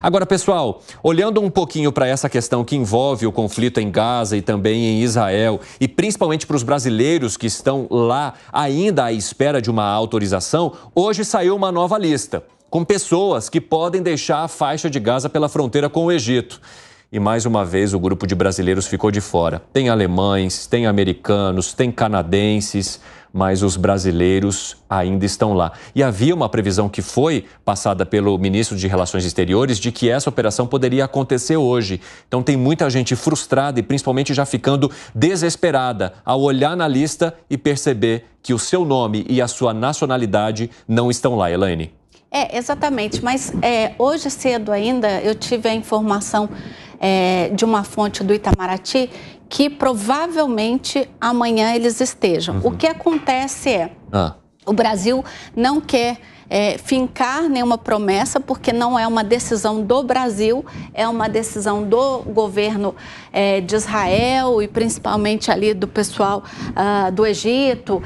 Agora, pessoal, olhando um pouquinho para essa questão que envolve o conflito em Gaza e também em Israel, e principalmente para os brasileiros que estão lá ainda à espera de uma autorização, hoje saiu uma nova lista com pessoas que podem deixar a faixa de Gaza pela fronteira com o Egito. E mais uma vez o grupo de brasileiros ficou de fora. Tem alemães, tem americanos, tem canadenses, mas os brasileiros ainda estão lá. E havia uma previsão que foi passada pelo ministro de Relações Exteriores de que essa operação poderia acontecer hoje. Então tem muita gente frustrada e principalmente já ficando desesperada ao olhar na lista e perceber que o seu nome e a sua nacionalidade não estão lá, Elaine. Exatamente, mas hoje cedo ainda eu tive a informação de uma fonte do Itamaraty que provavelmente amanhã eles estejam. O que acontece o Brasil não quer fincar nenhuma promessa, porque não é uma decisão do Brasil, é uma decisão do governo de Israel e principalmente ali do pessoal do Egito.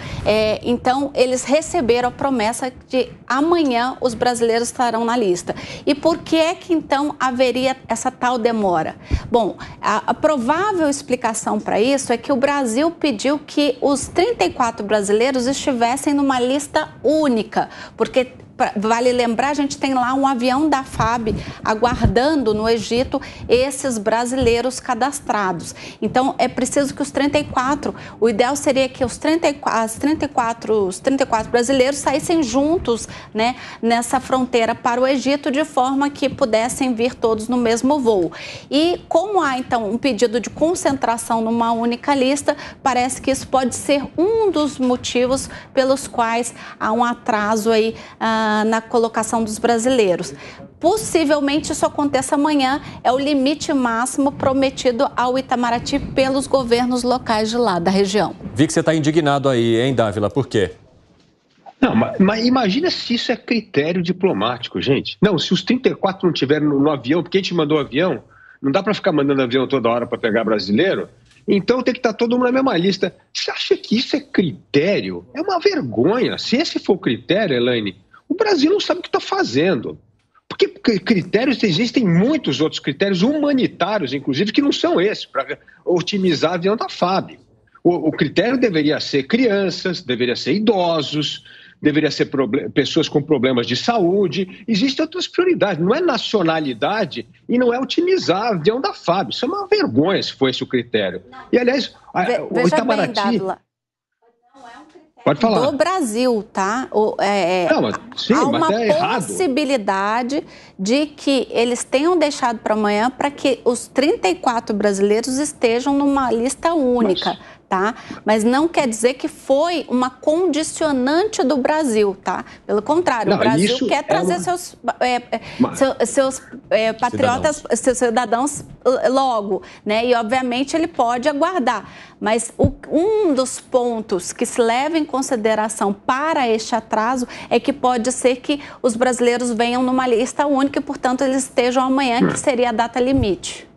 Então, eles receberam a promessa de amanhã os brasileiros estarão na lista. E por que é que então haveria essa tal demora? Bom, a provável explicação para isso é que o Brasil pediu que os 34 brasileiros estivessem numa lista única, porque vale lembrar, a gente tem lá um avião da FAB aguardando no Egito esses brasileiros cadastrados. Então, é preciso que os 34, o ideal seria que os 34 brasileiros saíssem juntos, né, nessa fronteira para o Egito, de forma que pudessem vir todos no mesmo voo. E como há, então, um pedido de concentração numa única lista, parece que isso pode ser um dos motivos pelos quais há um atraso aí na colocação dos brasileiros. Possivelmente isso aconteça amanhã, é o limite máximo prometido ao Itamaraty pelos governos locais de lá, da região. Vi que você está indignado aí, hein, Dávila? Por quê? Não, mas imagina se isso é critério diplomático, gente. Não, se os 34 não estiverem no avião, porque a gente mandou avião, não dá para ficar mandando avião toda hora para pegar brasileiro, então tem que estar todo mundo na mesma lista. Você acha que isso é critério? É uma vergonha. Se esse for o critério, Elaine, o Brasil não sabe o que está fazendo. Porque critérios, existem muitos outros critérios humanitários, inclusive, que não são esses, para otimizar avião da FAB. O critério deveria ser crianças, deveria ser idosos, deveria ser pessoas com problemas de saúde. Existem outras prioridades. Não é nacionalidade e não é otimizar avião da FAB. Isso é uma vergonha se for esse o critério. E, aliás, o Itamaraty... Bem, Dávila. Pode falar. Do Brasil, tá? Há uma possibilidade de que eles tenham deixado para amanhã para que os 34 brasileiros estejam numa lista única, tá? Mas não quer dizer que foi uma condicionante do Brasil, tá? Pelo contrário, o Brasil quer trazer seus patriotas, seus cidadãos logo, né? E, obviamente, ele pode aguardar. Mas um dos pontos que se leva em consideração para este atraso é que pode ser que os brasileiros venham numa lista única e, portanto, eles estejam amanhã, que seria a data limite.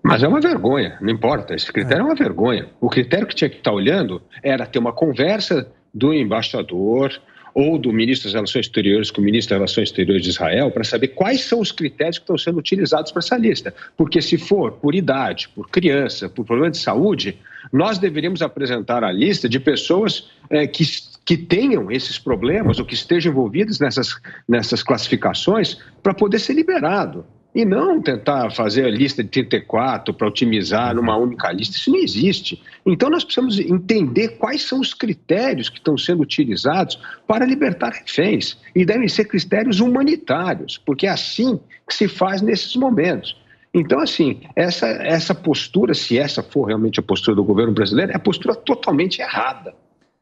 Mas é uma vergonha, não importa, esse critério é uma vergonha. O critério que tinha que estar olhando era ter uma conversa do embaixador ou do ministro das Relações Exteriores com o ministro das Relações Exteriores de Israel para saber quais são os critérios que estão sendo utilizados para essa lista. Porque se for por idade, por criança, por problema de saúde, nós deveríamos apresentar a lista de pessoas que tenham esses problemas ou que estejam envolvidas nessas classificações para poder ser liberado. E não tentar fazer a lista de 34 para otimizar numa única lista. Isso não existe. Então, nós precisamos entender quais são os critérios que estão sendo utilizados para libertar reféns. E devem ser critérios humanitários, porque é assim que se faz nesses momentos. Então, assim, essa postura, se essa for realmente a postura do governo brasileiro, é a postura totalmente errada.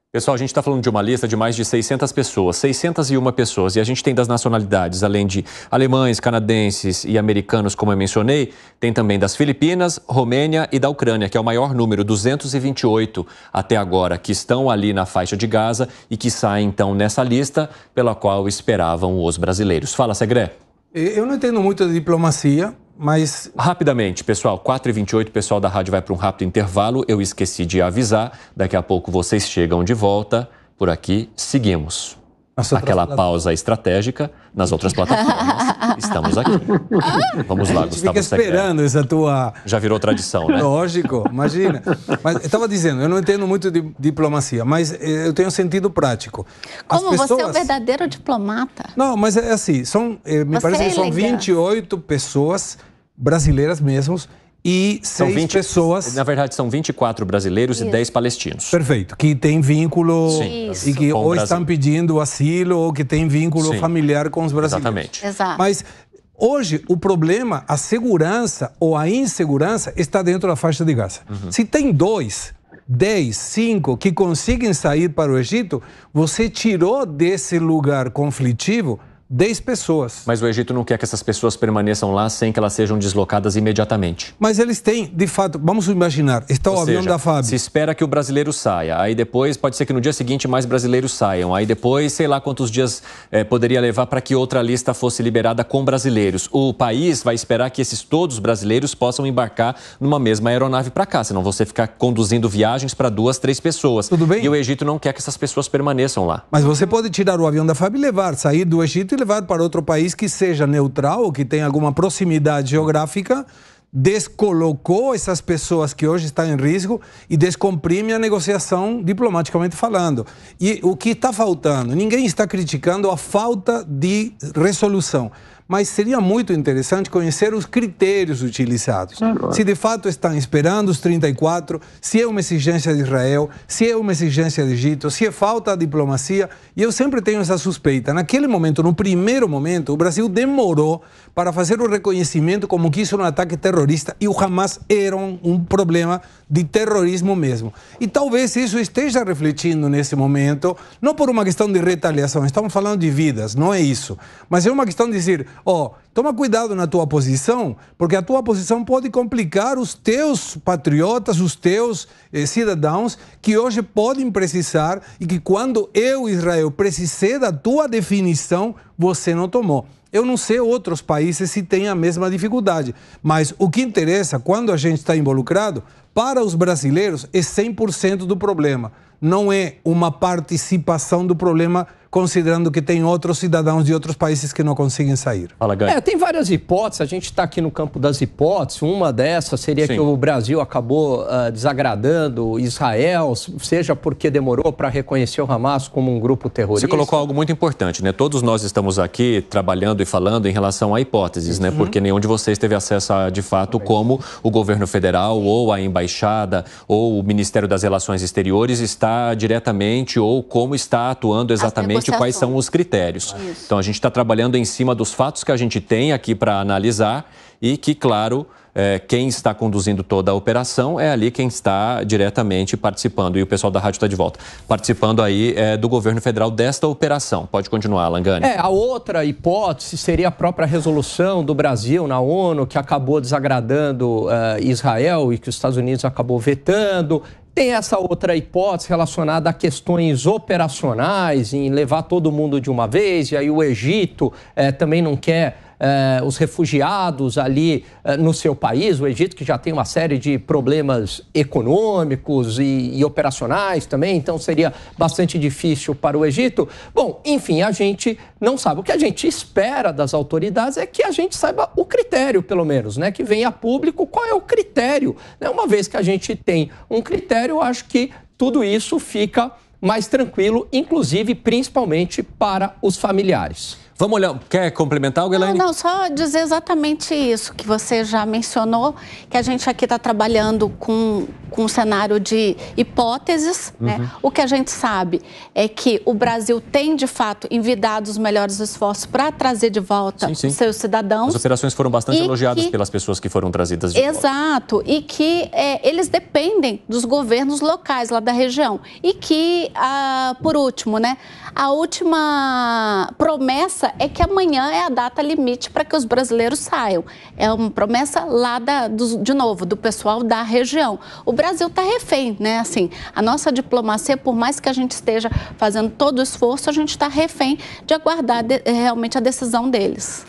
Pessoal, a gente está falando de uma lista de mais de 600 pessoas, 601 pessoas, e a gente tem das nacionalidades, além de alemães, canadenses e americanos, como eu mencionei, tem também das Filipinas, Romênia e da Ucrânia, que é o maior número, 228 até agora, que estão ali na faixa de Gaza e que saem, então, nessa lista pela qual esperavam os brasileiros. Fala, Segré. Eu não entendo muito de diplomacia, mas... Rapidamente, pessoal, 4h28, o pessoal da rádio vai para um rápido intervalo. Eu esqueci de avisar, daqui a pouco vocês chegam de volta. Por aqui, seguimos. Aquela pausa estratégica nas outras plataformas. Estamos aqui. Vamos lá, Gustavo. Fica esperando essa tua... Já virou tradição, né? Lógico, imagina. Mas eu estava dizendo, eu não entendo muito de diplomacia, mas eu tenho sentido prático. Como pessoas... você é um verdadeiro diplomata. Não, mas é assim, me parece que são 28 pessoas brasileiras mesmo e 6 pessoas... Na verdade, são 24 brasileiros e 10 palestinos. Perfeito, que têm vínculo e que ou estão pedindo asilo ou que têm vínculo familiar com os brasileiros. Exatamente. Exato. Mas hoje o problema, a segurança ou a insegurança está dentro da faixa de Gaza. Se tem 2, 10, 5 que conseguem sair para o Egito, você tirou desse lugar conflitivo 10 pessoas. Mas o Egito não quer que essas pessoas permaneçam lá sem que elas sejam deslocadas imediatamente. Mas eles têm, de fato, vamos imaginar, está o avião da FAB. Se espera que o brasileiro saia, aí depois pode ser que no dia seguinte mais brasileiros saiam, aí depois sei lá quantos dias poderia levar para que outra lista fosse liberada com brasileiros. O país vai esperar que todos os brasileiros possam embarcar numa mesma aeronave para cá, senão você ficar conduzindo viagens para 2, 3 pessoas. Tudo bem? E o Egito não quer que essas pessoas permaneçam lá. Mas você pode tirar o avião da FAB e sair do Egito e levar para outro país que seja neutral ou que tenha alguma proximidade geográfica, descolocou essas pessoas que hoje estão em risco e descomprime a negociação diplomaticamente falando. E o que está faltando? Ninguém está criticando a falta de resolução, mas seria muito interessante conhecer os critérios utilizados. Se de fato estão esperando os 34, se é uma exigência de Israel, se é uma exigência do Egito, se é falta de diplomacia. E eu sempre tenho essa suspeita. Naquele momento, no primeiro momento, o Brasil demorou para fazer o reconhecimento como que isso era um ataque terrorista e o Hamas era um problema de terrorismo mesmo. E talvez isso esteja refletindo nesse momento, não por uma questão de retaliação, estamos falando de vidas, não é isso. Mas é uma questão de dizer, toma cuidado na tua posição, porque a tua posição pode complicar os teus patriotas, os teus cidadãos, que hoje podem precisar e que quando eu, Israel, precisei da tua definição, você não tomou. Eu não sei outros países se têm a mesma dificuldade, mas o que interessa quando a gente está involucrado, para os brasileiros, é 100% do problema. Não é uma participação do problema, considerando que tem outros cidadãos de outros países que não conseguem sair. Fala, Gai. Tem várias hipóteses, a gente está aqui no campo das hipóteses. Uma dessas seria que o Brasil acabou desagradando Israel, seja porque demorou para reconhecer o Hamas como um grupo terrorista. Você colocou algo muito importante, né? Todos nós estamos aqui trabalhando e falando em relação a hipóteses, né? Porque nenhum de vocês teve acesso a, de fato, como o governo federal ou a embaixada ou o Ministério das Relações Exteriores está diretamente ou como está atuando exatamente, quais são os critérios. Então, a gente está trabalhando em cima dos fatos que a gente tem aqui para analisar e que, claro, quem está conduzindo toda a operação é ali quem está diretamente participando. E o pessoal da rádio está de volta. Participando aí do governo federal desta operação. Pode continuar, Langani. A outra hipótese seria a própria resolução do Brasil na ONU, que acabou desagradando Israel e que os Estados Unidos acabou vetando. Tem essa outra hipótese relacionada a questões operacionais, em levar todo mundo de uma vez, e aí o Egito também não quer os refugiados ali no seu país, o Egito que já tem uma série de problemas econômicos e operacionais também, então seria bastante difícil para o Egito. Bom, enfim, a gente não sabe. O que a gente espera das autoridades é que a gente saiba o critério, pelo menos, né? Que venha a público qual é o critério. Né? Uma vez que a gente tem um critério, eu acho que tudo isso fica mais tranquilo, inclusive, principalmente para os familiares. Vamos olhar. Quer complementar algo, Elaine? Não, só dizer exatamente isso que você já mencionou, que a gente aqui está trabalhando com um cenário de hipóteses. Né? O que a gente sabe é que o Brasil tem, de fato, envidado os melhores esforços para trazer de volta os seus cidadãos. As operações foram bastante elogiadas pelas pessoas que foram trazidas de volta. Exato, e que eles dependem dos governos locais lá da região. E que, por último, né, a última promessa é que amanhã é a data limite para que os brasileiros saiam. É uma promessa lá, de novo, do pessoal da região. O Brasil está refém, né? Assim, a nossa diplomacia, por mais que a gente esteja fazendo todo o esforço, a gente está refém de aguardar realmente a decisão deles.